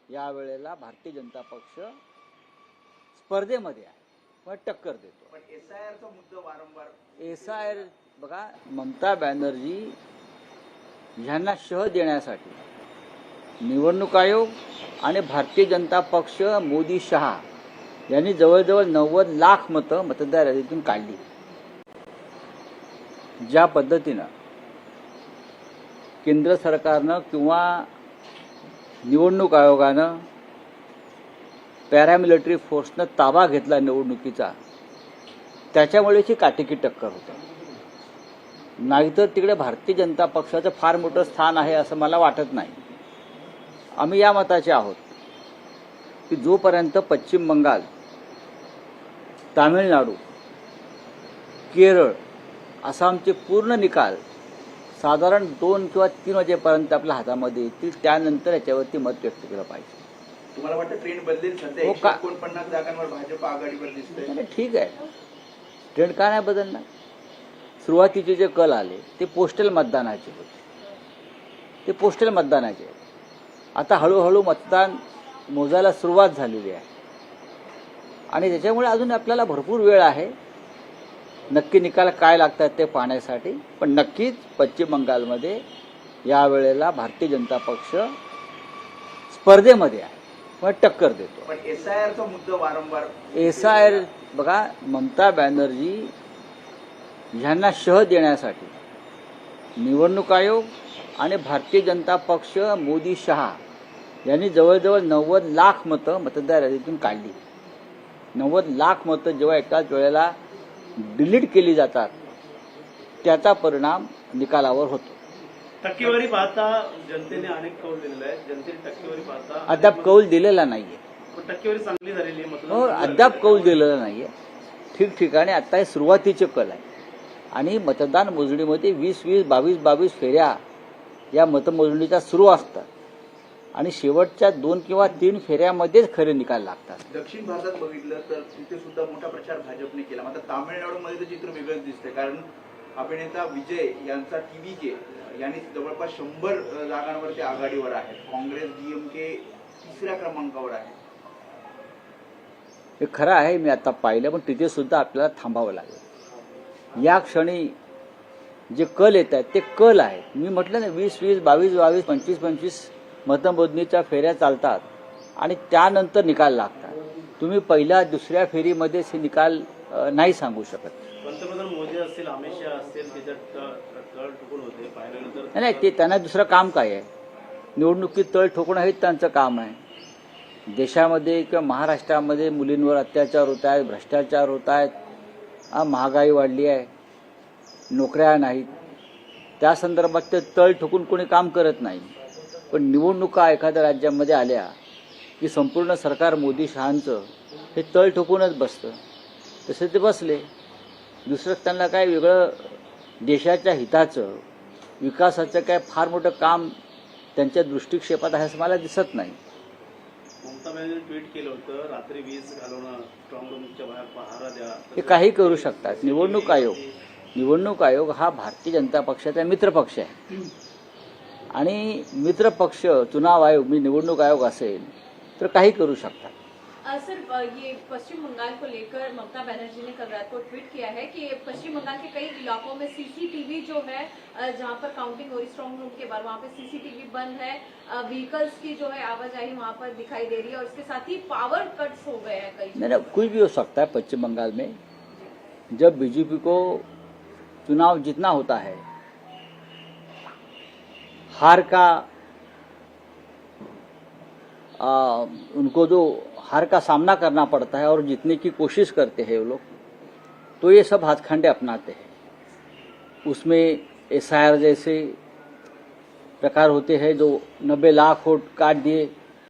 यावेळेला भारतीय जनता पक्ष स्पर्धेमध्ये आहे, पण टक्कर देतो. पण एसआयआरचा मुद्दा वारंवार एसआयआर बघा, ममता बॅनर्जी ह्यांना शह देण्यासाठी निवडणूक आयोग आणि भारतीय जनता पक्ष मोदी शहा यांनी जवळजवळ 90 लाख मतं मतदार यादीतून काढली. ज्या पद्धतीनं केंद्र सरकारनं किंवा निवडणूक आयोगानं पॅरामिलिटरी फोर्सनं ताबा घेतला निवडणुकीचा, त्याच्यामुळेची काटेकी टक्कर होतं. नाहीतर तिकडे भारतीय जनता पक्षाचं फार मोठं स्थान आहे असं मला वाटत नाही. आम्ही या मताचे आहोत की जोपर्यंत पश्चिम बंगाल, तामिळनाडू, केरळ, आसामचे पूर्ण निकाल साधारण 2 किंवा 3 वाजेपर्यंत आपल्या हातामध्ये येतील, त्यानंतर याच्यावरती मत व्यक्त केलं पाहिजे. तुम्हाला वाटतं ट्रेंड बदलेल? सध्या 149 जागांवर भाजप आघाडीवर दिसतंय. ठीक आहे, ट्रेंड का नाही बदलणार? सुरुवातीचे जे कल आले ते पोस्टल मतदानाचे होते, आता हळूहळू मतदान मोजायला सुरुवात झालेली आहे आणि त्याच्यामुळे अजून आपल्याला भरपूर वेळ आहे नक्की निकाल काय लागतात ते पाहण्यासाठी. पण नक्कीच पश्चिम बंगालमध्ये यावेळेला भारतीय जनता पक्ष स्पर्धेमध्ये आहे, पण टक्कर देतो. पण एसआयआरचा मुद्दा वारंवार एसआयआर बघा, ममता बॅनर्जी ह्यांना शह देण्यासाठी निवडणूक आयोग आणि भारतीय जनता पक्ष मोदी शहा यांनी जवळजवळ 90 लाख मतं मतदार यादीतून काढली. 90 लाख मतं जेव्हा एकाच वेळेला डिलीट केली जातात त्याचा परिणाम निकालावर होतो. टक्केवारी पाहता जनतेने अनेक कौल दिलेला आहे. जनतेने टक्केवारी पाहता अद्याप कौल दिलेला नाहीये. टक्केवारी चांगली झालेली आहे. हो, अद्याप कौल दिलेला नाहीये. ठिकठिकाणी आता हे सुरुवातीचे कल आहे आणि मतदान मोजणीमध्ये 20-20, 22-22 फेऱ्या या मतमोजणीच्या सुरू असतात आणि शेवटच्या 2 किंवा 3 फेऱ्यामध्येच खरे निकाल लागतात. दक्षिण भारतात बघितलं तर तिथे सुद्धा मोठा प्रचार भाजपने केला. आता तामिळनाडूमध्ये तर चित्र वेगळंच दिसतंय, कारण अभिनेता विजय यांचा टीव्हीके यांनी जवळपास 100 जागांवरती आघाडीवर आहेत. काँग्रेस डीएमके 3ऱ्या क्रमांकावर आहे. हे खरं आहे, मी आता पाहिलं, पण तिथे सुद्धा आपल्याला थांबावं लागेल. या क्षणी जे कल येत आहेत ते कल आहेत. मी म्हटलं ना, 20-20, 22-22, 25-25 मतमोजणीच्या फेऱ्या चालतात आणि त्यानंतर निकाल लागतात. तुम्ही पहिल्या दुसऱ्या फेरीमध्येच हे निकाल नाही सांगू शकत. पंतप्रधान मोदी असतील, अमित शहा असतील, त्याच्यात तळ ठोकून होते पाहिल्यानंतर. नाही, ते त्यांना दुसरं काम काय आहे? निवडणुकीत तळ ठोकणं हेच त्यांचं काम आहे. देशामध्ये किंवा महाराष्ट्रामध्ये मुलींवर अत्याचार होत आहेत, भ्रष्टाचार होत आहेत, महागाई वाढली आहे, नोकऱ्या नाहीत, त्या संदर्भात ते तळ ठोकून कोणी काम करत नाही. पण निवडणुका एखाद्या राज्यामध्ये आल्या की संपूर्ण सरकार मोदी शहांचं हे तळ ठोकूनच बसतं. तसे ते बसले. दुसरं त्यांना काय वेगळं देशाच्या हिताचं, विकासाचं काय फार मोठं काम त्यांच्या दृष्टिक्षेपात आहे असं मला दिसत नाही. ममता बॅनर्जी ट्विट केलं होतं, रात्री 20 घालवणं, स्ट्रॉंग रूमच्या बाहेर पहारा द्या. हे काही करू शकतात. निवडणूक आयोग हा भारतीय जनता पक्षाचा मित्रपक्ष आहे आणि मित्रपक्ष चुनाव आयोग, मी निवडणूक आयोग असेल तर काही करू शकतात. सर, ये पश्चिम बंगाल को लेकर ममता बनर्जी ने कल रात को ट्वीट किया है कि पश्चिम बंगाल के कई इलाकों में सीसीटीवी जो है, जहां पर काउंटिंग हो रही स्ट्रॉन्ग रूम के बाद, वहां पे सीसीटीवी बंद है, व्हीकल्स की जो है आवाजाही वहां पर दिखाई दे रही है और इसके साथ ही पावर कट्स हो गए हैं कई. नहीं, कुछ भी हो सकता है पश्चिम बंगाल में. जब बीजेपी को चुनाव जीतना होता है, हार का उनको जो हार का सामना करना पड़ता है और जीतने की कोशिश करते हैं वो लोग, तो ये सब हाथखंडे अपनाते हैं. उसमें एसआईआर जैसे प्रकार होते हैं जो 90 लाख वोट काट दिए